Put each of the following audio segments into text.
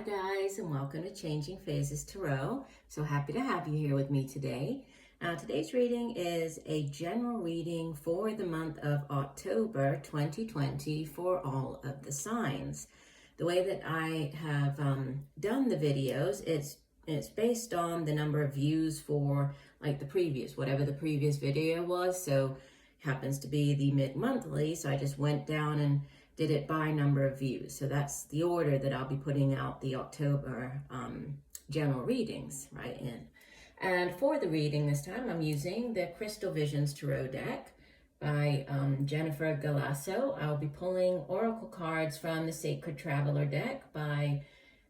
guys, and welcome to Changing Phases Tarot. So happy to have you here with me today. Today's reading is a general reading for the month of October 2020 for all of the signs. The way that I have done the videos, it's based on the number of views for like whatever the previous video was. So it happens to be the mid-monthly, so I just went down and did it by number of views. So that's the order that I'll be putting out the October general readings right in. And for the reading this time, I'm using the Crystal Visions Tarot deck by Jennifer Galasso. I'll be pulling oracle cards from the Sacred Traveler deck by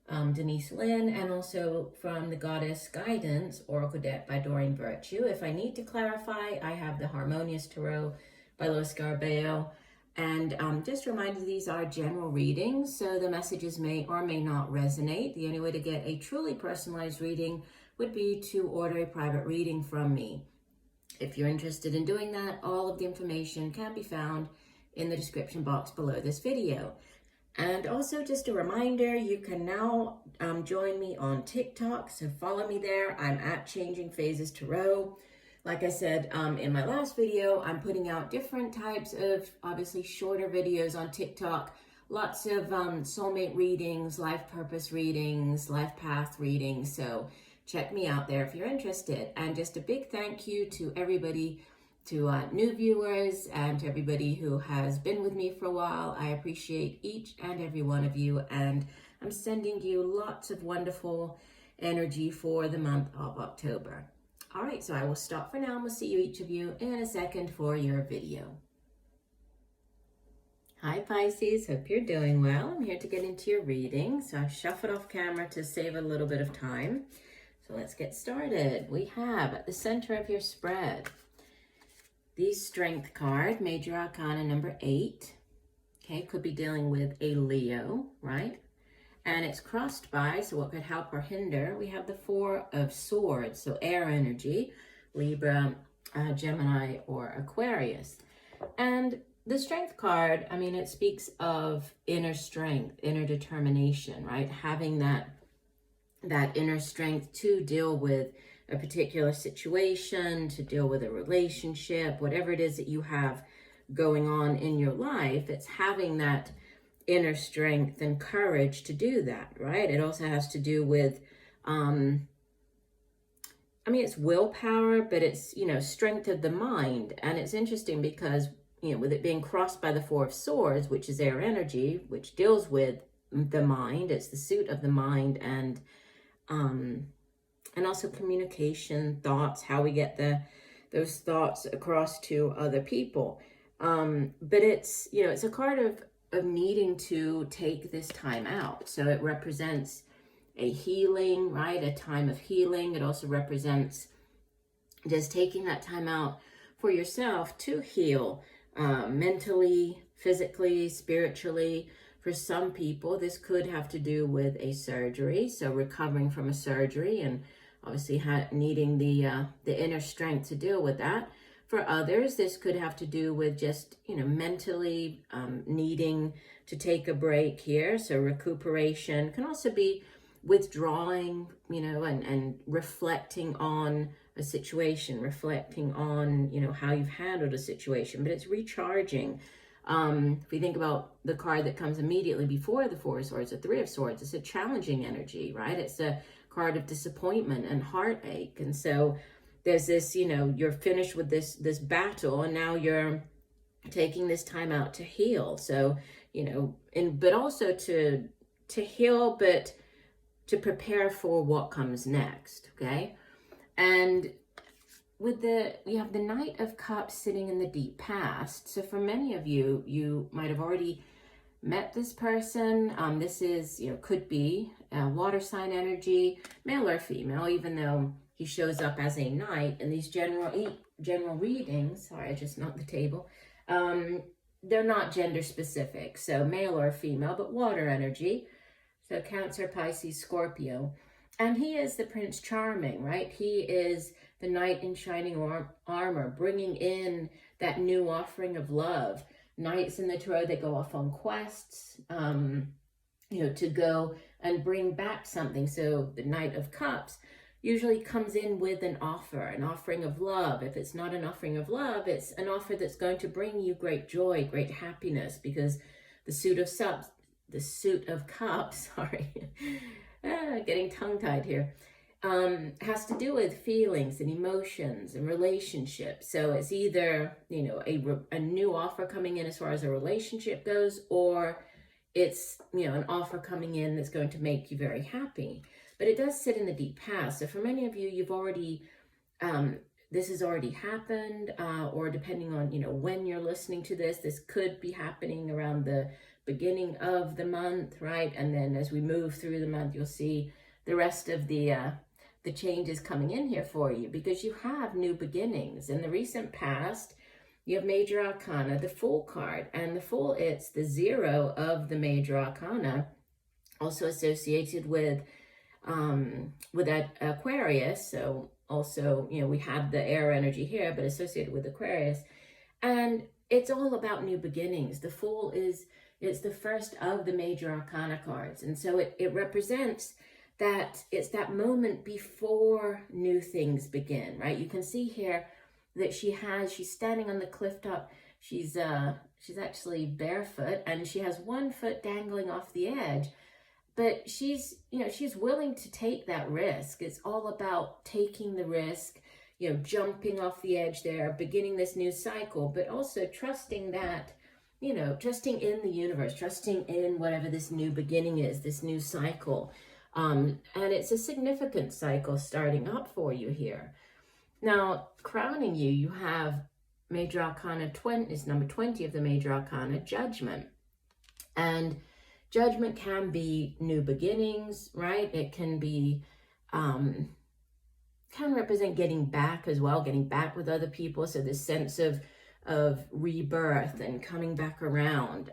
Denise, Linn, and also from the Goddess Guidance Oracle deck by Doreen. If I need to clarify, I have the Harmonious Tarot by Scarabeo. And just a reminder, these are general readings, so the messages may or may not resonate. The only way to get a truly personalized reading would be to order a private reading from me. If you're interested in doing that, all of the information can be found in the description box below this video. And also just a reminder, you can now join me on TikTok, so follow me there. I'm at Changing Phases Tarot. Like I said in my last video, I'm putting out different types of, obviously, shorter videos on TikTok. Lots of soulmate readings, life purpose readings, life path readings. So check me out there if you're interested. And just a big thank you to everybody, to new viewers, and to everybody who has been with me for a while. I appreciate each and every one of you. And I'm sending you lots of wonderful energy for the month of October. All right, so I will stop for now, and we'll see each of you in a second for your video. Hi Pisces, hope you're doing well. I'm here to get into your reading, so I've shuffled off camera to save a little bit of time. So let's get started. We have at the center of your spread, the Strength card, Major Arcana number 8. Okay, could be dealing with a Leo, right? And it's crossed by, so what could help or hinder, we have the Four of Swords, so air energy, Libra, Gemini, or Aquarius. And the Strength card, I mean, it speaks of inner strength, inner determination, right? Having that inner strength to deal with a particular situation, to deal with a relationship, whatever it is that you have going on in your life, it's having that inner strength and courage to do that, right? It also has to do with, I mean, it's willpower, but it's, strength of the mind. And it's interesting because, with it being crossed by the Four of Swords, which is air energy, which deals with the mind, it's the suit of the mind, and also communication, thoughts, how we get those thoughts across to other people. But it's, it's a card of needing to take this time out. So it represents a healing, right? A time of healing. It also represents just taking that time out for yourself to heal mentally, physically, spiritually. For some people, this could have to do with a surgery. So recovering from a surgery and obviously needing the inner strength to deal with that. For others, this could have to do with just, mentally needing to take a break here. So recuperation can also be withdrawing, and reflecting on a situation, reflecting on, how you've handled a situation, but it's recharging. If we think about the card that comes immediately before the Four of Swords, the Three of Swords, it's a challenging energy, right? It's a card of disappointment and heartache. And so there's this, you're finished with this battle, and now you're taking this time out to heal. So, but also to heal, but to prepare for what comes next, okay? And with we have the Knight of Cups sitting in the deep past. So for many of you, you might have already met this person. This is, could be water sign energy, male or female, even though he shows up as a knight in these general readings. Sorry, I just knocked the table. They're not gender specific, so male or female, but water energy. So Cancer, Pisces, Scorpio. And he is the Prince Charming, right? He is the knight in shining armor, bringing in that new offering of love. Knights in the tarot, they go off on quests, to go and bring back something. So the Knight of Cups usually comes in with an offer, an offering of love. If it's not an offering of love, it's an offer that's going to bring you great joy, great happiness, because the suit of cups, sorry, getting tongue-tied here, has to do with feelings and emotions and relationships. So it's either, you know, a new offer coming in as far as a relationship goes, or it's, you know, an offer coming in that's going to make you very happy. But it does sit in the deep past. So for many of you, you've already, this has already happened, or depending on, you know, when you're listening to this, this could be happening around the beginning of the month, right? And then as we move through the month, you'll see the rest of the changes coming in here for you, because you have new beginnings. In the recent past, you have Major Arcana, the Fool card, and the Fool, it's the 0 of the Major Arcana, also associated with that Aquarius. So also, you know, we have the air energy here, but associated with Aquarius, and it's all about new beginnings. The Fool it's the first of the Major Arcana cards, and so it represents that it's that moment before new things begin, right? You can see here that she's standing on the cliff top. She's actually barefoot, and she has one foot dangling off the edge, but she's willing to take that risk. It's all about taking the risk, you know, jumping off the edge there, beginning this new cycle, but also trusting that, you know, trusting in the universe, trusting in whatever this new beginning is, this new cycle. And it's a significant cycle starting up for you here. Now, crowning you, you have Major Arcana 20, is number 20 of the Major Arcana, Judgment. And Judgment can be new beginnings, right? It can be, can represent getting back as well, getting back with other people. So this sense of rebirth and coming back around.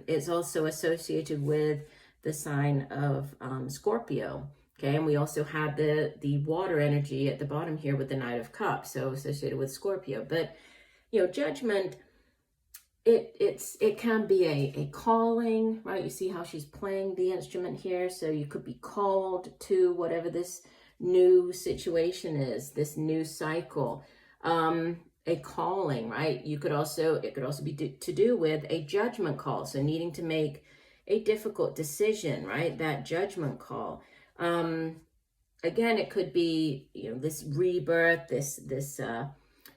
It's also associated with the sign of Scorpio. Okay, and we also have the water energy at the bottom here with the Knight of Cups, so associated with Scorpio. But, you know, Judgment, it can be a calling, right? You see how she's playing the instrument here, so you could be called to whatever this new situation is, this new cycle, a calling, right? It could also be to do with a judgment call, so needing to make a difficult decision, right? That judgment call. Again, it could be, you know, this rebirth, this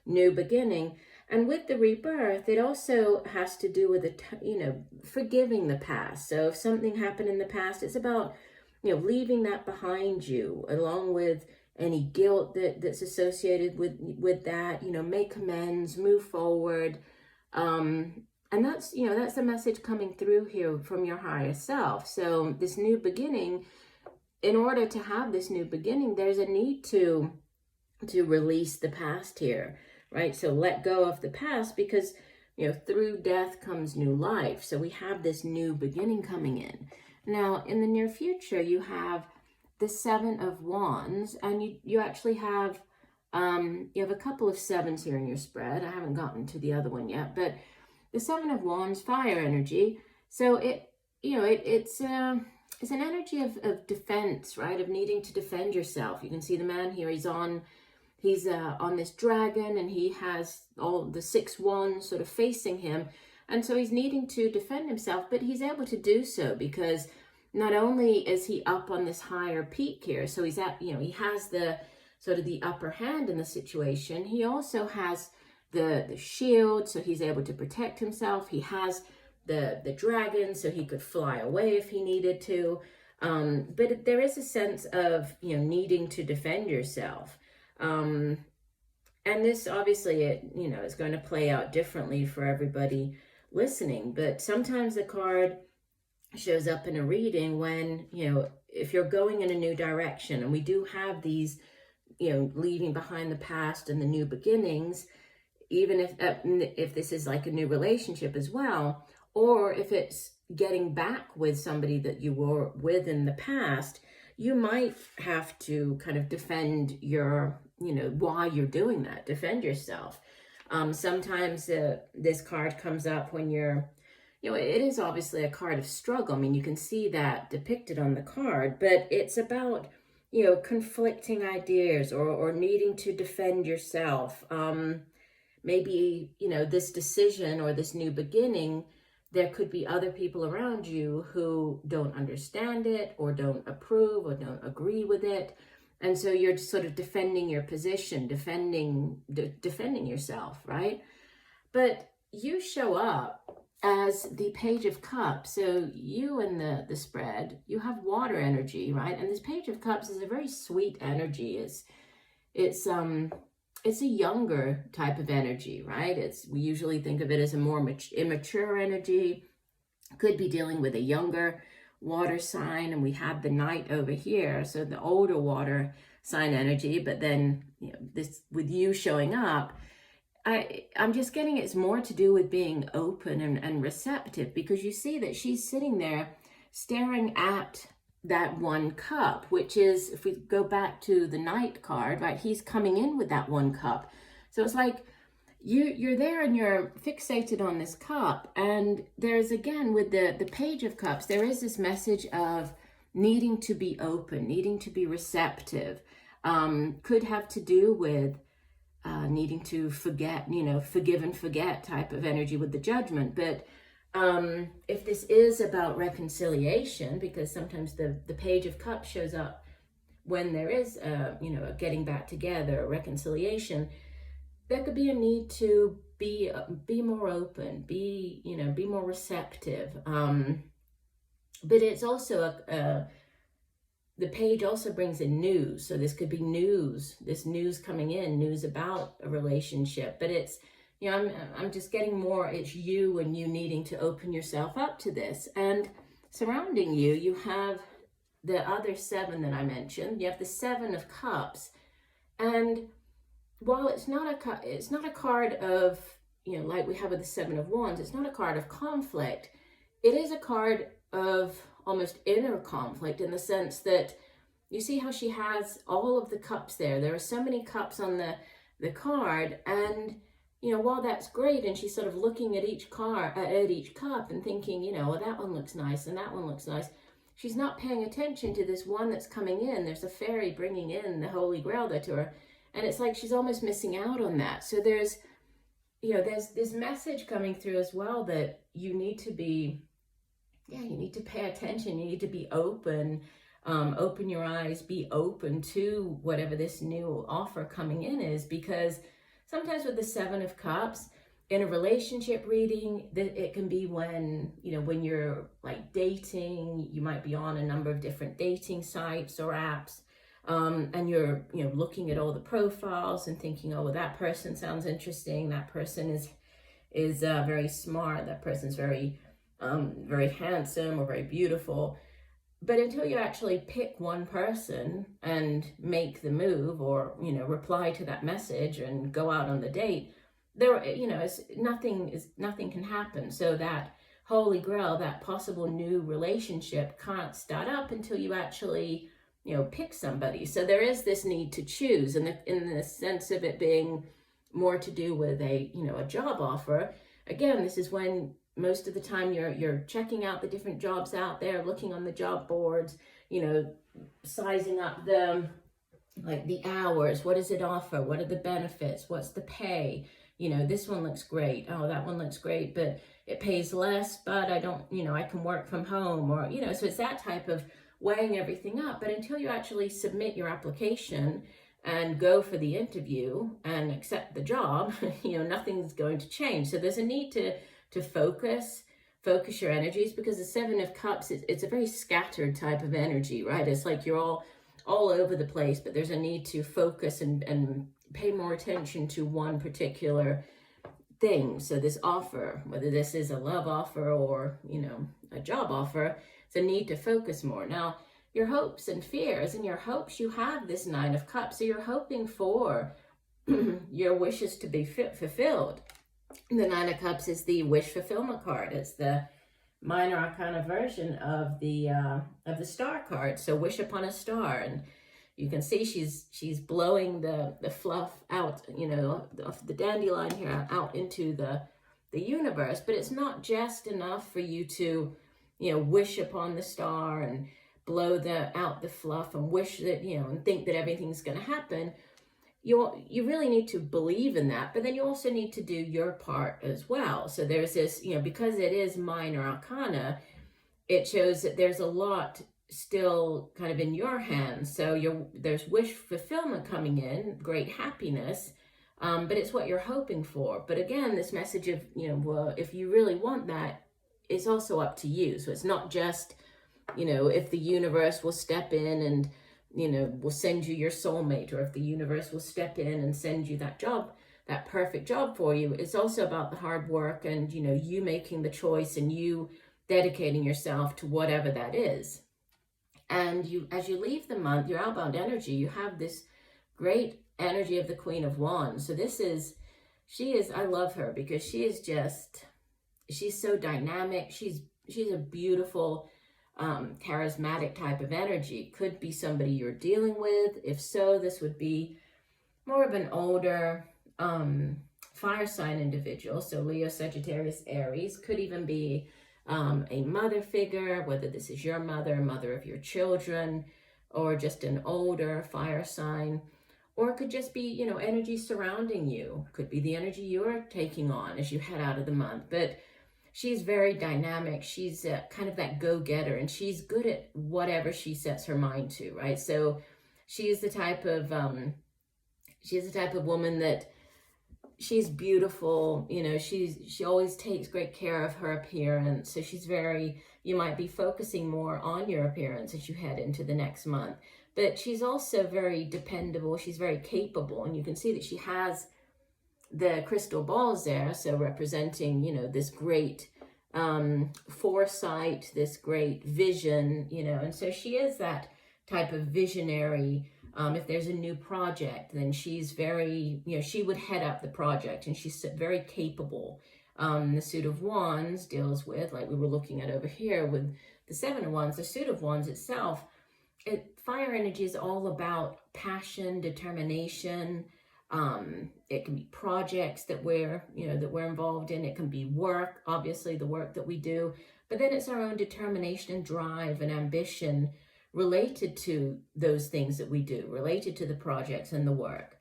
new beginning. And with the rebirth, it also has to do with, you know, forgiving the past. So if something happened in the past, it's about, you know, leaving that behind you, along with any guilt that's associated with that, you know, make amends, move forward. And that's, you know, that's the message coming through here from your higher self. So this new beginning, in order to have this new beginning, there's a need to release the past here, right? So let go of the past, because, you know, through death comes new life. So we have this new beginning coming in. Now, in the near future, you have the 7 of Wands, and you actually have, you have a couple of 7s here in your spread. I haven't gotten to the other one yet, but the 7 of Wands, fire energy. So it's an energy of defense, right? Of needing to defend yourself. You can see the man here, he's on this dragon, and he has all the 6 wands sort of facing him. And so he's needing to defend himself, but he's able to do so because not only is he up on this higher peak here, so he's at, you know, he has the sort of the upper hand in the situation. He also has the shield, so he's able to protect himself. He has the dragon, so he could fly away if he needed to. But there is a sense of, you know, needing to defend yourself. And this obviously, it's going to play out differently for everybody listening. But sometimes the card shows up in a reading when, you know, if you're going in a new direction, and we do have these, you know, leaving behind the past and the new beginnings, even if this is like a new relationship as well, or if it's getting back with somebody that you were with in the past, you might have to kind of defend your, you know, why you're doing that, defend yourself. Sometimes this card comes up when you're it is obviously a card of struggle. I mean, you can see that depicted on the card, but it's about, conflicting ideas or needing to defend yourself. Maybe, this decision or this new beginning, there could be other people around you who don't understand it or don't approve or don't agree with it. And so you're just sort of defending your position, defending yourself, right? But you show up as the Page of Cups. So you in the spread, you have water energy, right? And this Page of Cups is a very sweet energy. It's a younger type of energy, right? We usually think of it as a more immature energy. Could be dealing with a younger water sign, and we have the Knight over here, so the older water sign energy. But then, this with you showing up, I'm just getting it's more to do with being open and receptive, because you see that she's sitting there staring at that one cup, which is, if we go back to the Knight card, right, he's coming in with that one cup. So it's like you're there and you're fixated on this cup. And there's, again, with the Page of Cups, there is this message of needing to be open, needing to be receptive. Could have to do with needing to forget, forgive and forget type of energy with the Judgment. But if this is about reconciliation, because sometimes the Page of Cups shows up when there is a getting back together, a reconciliation, there could be a need to be more open, be more receptive. But it's also the page also brings in news. So this could be news coming in, news about a relationship. But it's, I'm just getting more, it's you and you needing to open yourself up to this. And surrounding you, you have the other 7 that I mentioned. You have the 7 of Cups. And while it's not a card of, like we have with the 7 of Wands, it's not a card of conflict. It is a card of almost inner conflict, in the sense that you see how she has all of the cups there. There are so many cups on the card, and while that's great, and she's sort of looking at each cup and thinking, well, that one looks nice and that one looks nice, she's not paying attention to this one that's coming in. There's a fairy bringing in the Holy Grail there to her, and it's like she's almost missing out on that. So there's this message coming through as well, that you need to be, you need to pay attention. You need to be open, open your eyes, be open to whatever this new offer coming in is. Because sometimes with the 7 of Cups, in a relationship reading, it can be when you're like dating, you might be on a number of different dating sites or apps, and you're, looking at all the profiles and thinking, oh, well, that person sounds interesting. That person is very smart. That person's very handsome or very beautiful. But until you actually pick one person and make the move, or reply to that message and go out on the date, there nothing can happen. So that Holy Grail, that possible new relationship, can't start up until you actually pick somebody. So there is this need to choose, and in the sense of it being more to do with a job offer. Again, this is when most of the time you're checking out the different jobs out there, looking on the job boards, sizing up the hours. What does it offer? What are the benefits? What's the pay? This one looks great. Oh, that one looks great, but it pays less, but I don't, I can work from home, or, so it's that type of weighing everything up. But until you actually submit your application and go for the interview and accept the job, nothing's going to change. So there's a need to focus your energies, because the 7 of Cups, it's a very scattered type of energy, right? It's like you're all over the place, but there's a need to focus and pay more attention to one particular thing. So this offer, whether this is a love offer or, a job offer, it's a need to focus more. Now, your hopes and fears, and your hopes, you have this 9 of Cups. So you're hoping for your wishes to be fulfilled. The 9 of Cups is the wish fulfillment card. It's the minor arcana version of the star card. So wish upon a star, and you can see she's blowing the fluff out, of the dandelion here out into the the universe, but it's not just enough for you to, wish upon the star and blow out the fluff and wish that, and think that everything's going to happen. You really need to believe in that, but then you also need to do your part as well. So there's this, because it is minor arcana, it shows that there's a lot still kind of in your hands. So there's wish fulfillment coming in, great happiness, but it's what you're hoping for. But again, this message of, well, if you really want that, it's also up to you. So it's not just, if the universe will step in and, will send you your soulmate, or if the universe will step in and send you that job, that perfect job for you. It's also about the hard work and, you making the choice and you dedicating yourself to whatever that is. And as you leave the month, your outbound energy, you have this great energy of the Queen of Wands. So I love her because she's so dynamic. She's a beautiful, charismatic type of energy. Could be somebody you're dealing with. If so, this would be more of an older, fire sign individual. So Leo, Sagittarius, Aries. Could even be a mother figure, whether this is your mother of your children, or just an older fire sign. Or it could just be, energy surrounding you. Could be the energy you're taking on as you head out of the month. But she's very dynamic. She's kind of that go-getter, and she's good at whatever she sets her mind to, right? So she's the type of woman that she's beautiful. She always takes great care of her appearance. So you might be focusing more on your appearance as you head into the next month. But she's also very dependable. She's very capable, and you can see that she has the crystal balls there, so representing, this great foresight, this great vision, and so she is that type of visionary. If there's a new project, then she's very, she would head up the project, and she's very capable. The Suit of Wands deals with, like we were looking at over here with the Seven of Wands, the Suit of Wands itself, fire energy is all about passion, determination. It can be projects that we're involved in. It can be work, obviously the work that we do, but then it's our own determination and drive and ambition related to those things that we do, related to the projects and the work.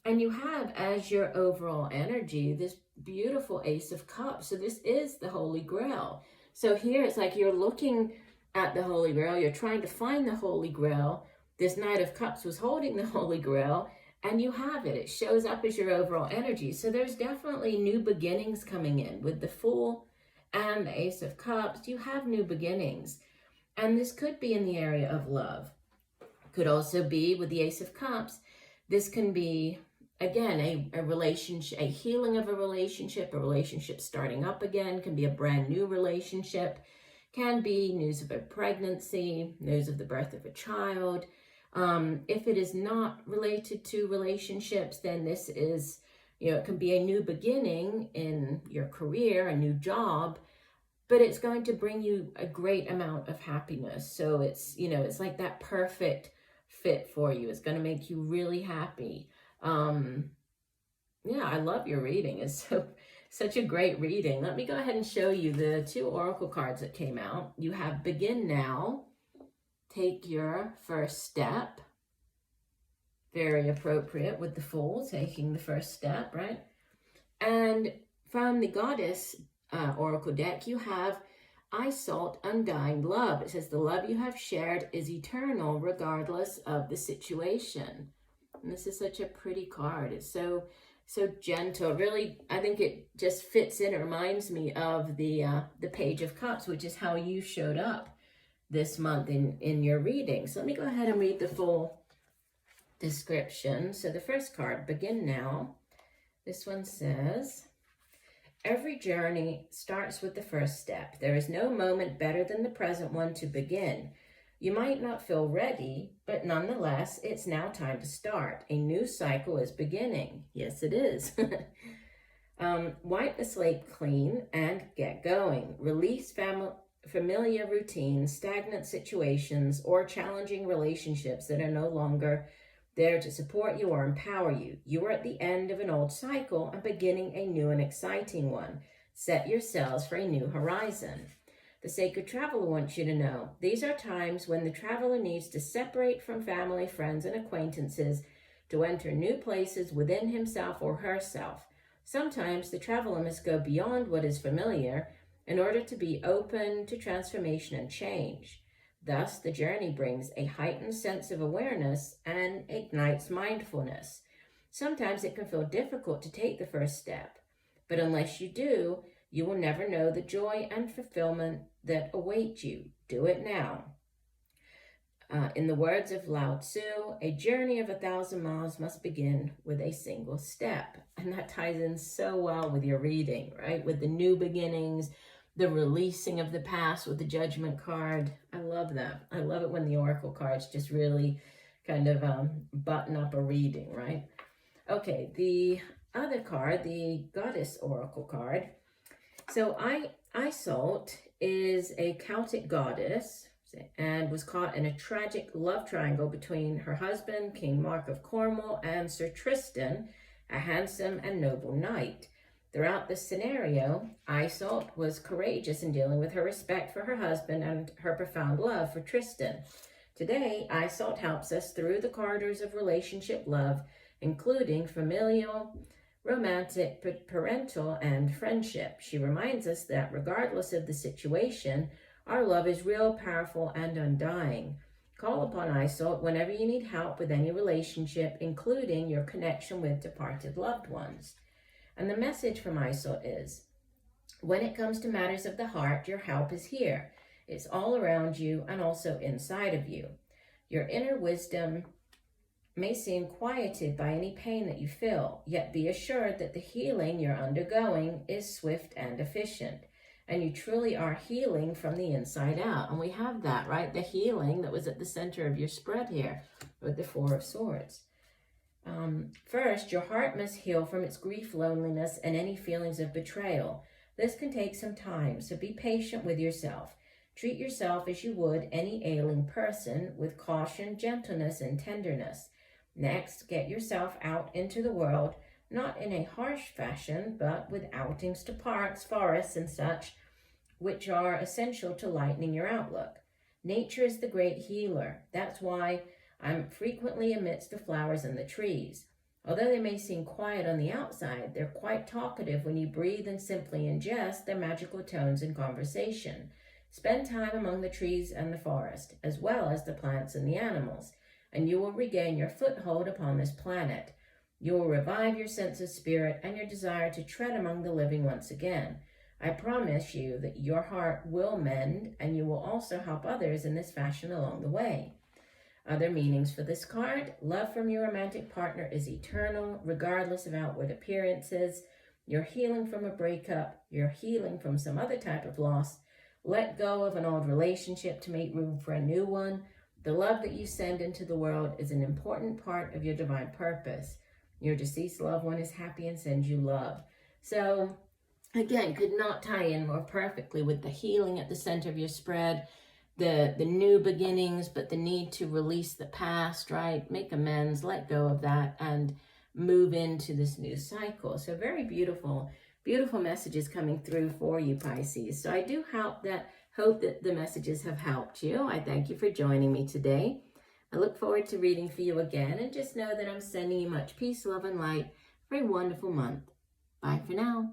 And you have, as your overall energy, this beautiful Ace of Cups. So this is the Holy Grail. So here it's like you're looking at the Holy Grail, you're trying to find the Holy Grail. This Knight of Cups was holding the Holy Grail, and you have it. It shows up as your overall energy. So there's definitely new beginnings coming in with the Fool and the Ace of Cups. You have new beginnings. And this could be in the area of love. Could also be with the Ace of Cups. This can be, again, a relationship, a healing of a relationship starting up again. Can be a brand new relationship. Can be news of a pregnancy, news of the birth of a child. If it is not related to relationships, then this is, it can be a new beginning in your career, a new job, but it's going to bring you a great amount of happiness. So it's, it's like that perfect fit for you. It's going to make you really happy. Yeah, I love your reading. It's such a great reading. Let me go ahead and show you the 2 oracle cards that came out. You have Begin Now, Take Your First Step. Very appropriate with the Fool, taking the first step, right? And from the Goddess oracle deck, you have Iseult, Undying Love. It says the love you have shared is eternal regardless of the situation. And this is such a pretty card. It's so gentle. Really, I think it just fits in. It reminds me of the Page of Cups, which is how you showed up this month in your reading. So let me go ahead and read the full description. So the first card, Begin Now. This one says, every journey starts with the first step. There is no moment better than the present one to begin. You might not feel ready, but nonetheless, it's now time to start. A new cycle is beginning. Yes, it is. Wipe the slate clean and get going. Release familiar routines, stagnant situations, or challenging relationships that are no longer there to support you or empower you. You are at the end of an old cycle and beginning a new and exciting one. Set your sails for a new horizon. The sacred traveler wants you to know these are times when the traveler needs to separate from family, friends, and acquaintances to enter new places within himself or herself. Sometimes the traveler must go beyond what is familiar in order to be open to transformation and change. Thus, the journey brings a heightened sense of awareness and ignites mindfulness. Sometimes it can feel difficult to take the first step, but unless you do, you will never know the joy and fulfillment that await you. Do it now. In the words of Lao Tzu, a journey of 1,000 miles must begin with a single step. And that ties in so well with your reading, right? With the new beginnings, the releasing of the past with the judgment card. I love that. I love it when the oracle cards just really kind of button up a reading, right? Okay, the other card, the Goddess Oracle card. So Iseult is a Celtic goddess and was caught in a tragic love triangle between her husband, King Mark of Cornwall, and Sir Tristan, a handsome and noble knight. Throughout this scenario, Iseult was courageous in dealing with her respect for her husband and her profound love for Tristan. Today, Iseult helps us through the corridors of relationship love, including familial, romantic, parental, and friendship. She reminds us that regardless of the situation, our love is real, powerful, and undying. Call upon Iseult whenever you need help with any relationship, including your connection with departed loved ones. And the message from Iseult is, when it comes to matters of the heart, your help is here. It's all around you and also inside of you. Your inner wisdom may seem quieted by any pain that you feel, yet be assured that the healing you're undergoing is swift and efficient. And you truly are healing from the inside out. And we have that, right? The healing that was at the center of your spread here with the Four of Swords. First, your heart must heal from its grief, loneliness, and any feelings of betrayal. This can take some time, so be patient with yourself. Treat yourself as you would any ailing person, with caution, gentleness, and tenderness. Next, get yourself out into the world, not in a harsh fashion, but with outings to parks, forests, and such, which are essential to lightening your outlook. Nature is the great healer. That's why I'm frequently amidst the flowers and the trees. Although they may seem quiet on the outside, they're quite talkative when you breathe and simply ingest their magical tones in conversation. Spend time among the trees and the forest, as well as the plants and the animals, and you will regain your foothold upon this planet. You will revive your sense of spirit and your desire to tread among the living once again. I promise you that your heart will mend, and you will also help others in this fashion along the way. Other meanings for this card: love from your romantic partner is eternal, regardless of outward appearances. You're healing from a breakup. You're healing from some other type of loss. Let go of an old relationship to make room for a new one. The love that you send into the world is an important part of your divine purpose. Your deceased loved one is happy and sends you love. So, again, could not tie in more perfectly with the healing at the center of your spread, the new beginnings, but the need to release the past, right? Make amends, let go of that, and move into this new cycle. So very beautiful, beautiful messages coming through for you, Pisces. So I do hope that the messages have helped you. I thank you for joining me today. I look forward to reading for you again, and just know that I'm sending you much peace, love, and light for a wonderful month. Bye for now.